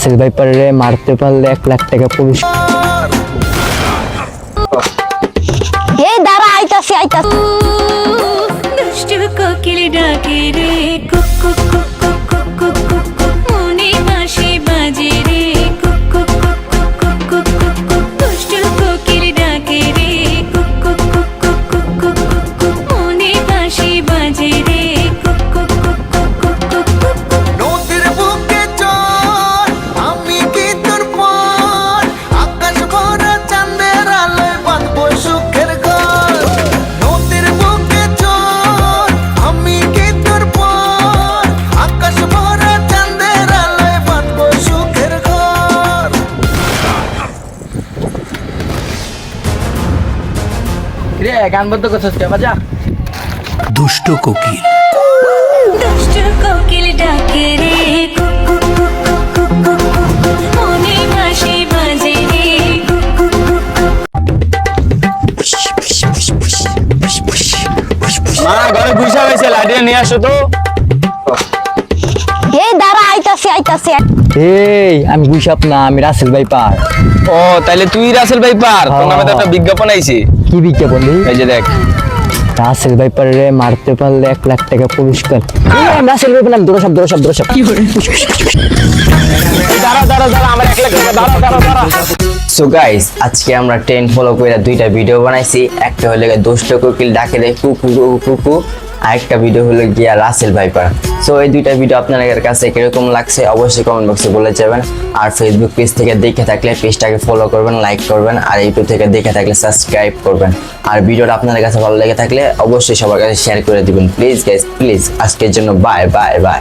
রাসেল ভাইপারে মারতে পারলে 1 লাখ টাকা পুরস্কার। এই দাঁড়া, আইতাছি আইতাছি। দুষ্টু কোকিল ডাকে রে cook cook cook cook cook cook cook cook, মনে বাঁশি বাজে রে cook cook cook cook cook cook cook, দুষ্টু কোকিল ডাকে রে cook cook cook cook cook cook cook cook, মনে বাঁশি বাজে রে cook cook cook cook cook cook cook cook. নদীর বুকে চল আমি কি তোর পর, আকাশ ভরা চাঁদের আলোয় বাঁধবো সুখের ঘর। নদীর বুকে চল আমি কি তোর পর, আকাশ ভরা চাঁদের আলোয় বাঁধবো সুখের ঘর। রে গান বন্ধ করছিস কে? বাজা। দুষ্ট কোকিল। দুষ্টু কোকিল ডাকে রে cook cook cook cook cook cook cook, মনে বাঁশি বাজে রে কুক কুক কুক কুক। মা ঘরে গুইসা হয়েছে, লাঠিটা নিয়ে আসো তো। এই দাঁড়া, আইতাছি আইতাছি। এই আমি গুইসাপ না, আমি রাসেল ভাইপার। ও তাইলে তুই রাসেল ভাইপার, তোর নামে তো একটা বিজ্ঞাপন আইছে। কি বিজ্ঞাপন দিই? এই যে দেখ। রাসেল ভাইপারে মারতে পারলে 1 লাখ টাকা পুরস্কার। আমি রাসেল ভাইপার নাম দৌড়াসাপ। দাঁড়া দাঁড়া দাঁড়া, আমার 1 লাখ টাকা, দাঁড়া দাঁড়া দাঁড়া। সো গাইস, আজকে আমরা ট্রেন্ড ফলো করে 2টা ভিডিও বানাইছি। একটা হলো দুষ্ট কোকিল ডাকে রে কুকু কুকু, আর একটা ভিডিও হলো গিয়া রাসেল ভাইপার। সো এই 2টা ভিডিও আপনাদের কাছে কিরকম লাগছে অবশ্যই কমেন্ট বক্সে বলে যাবেন। আর ফেসবুক পেজ থেকে দেখে থাকলে পেজটাকে ফলো করবেন, লাইক করবেন, আর ইউটিউব থেকে দেখে থাকলে সাবস্ক্রাইব করবেন। আর ভিডিওটা আপনাদের কাছে ভালো লেগে থাকলে অবশ্যই সবার কাছে শেয়ার করে দিবেন প্লিজ গাইস, প্লিজ। আজকের জন্য বাই বাই বাই।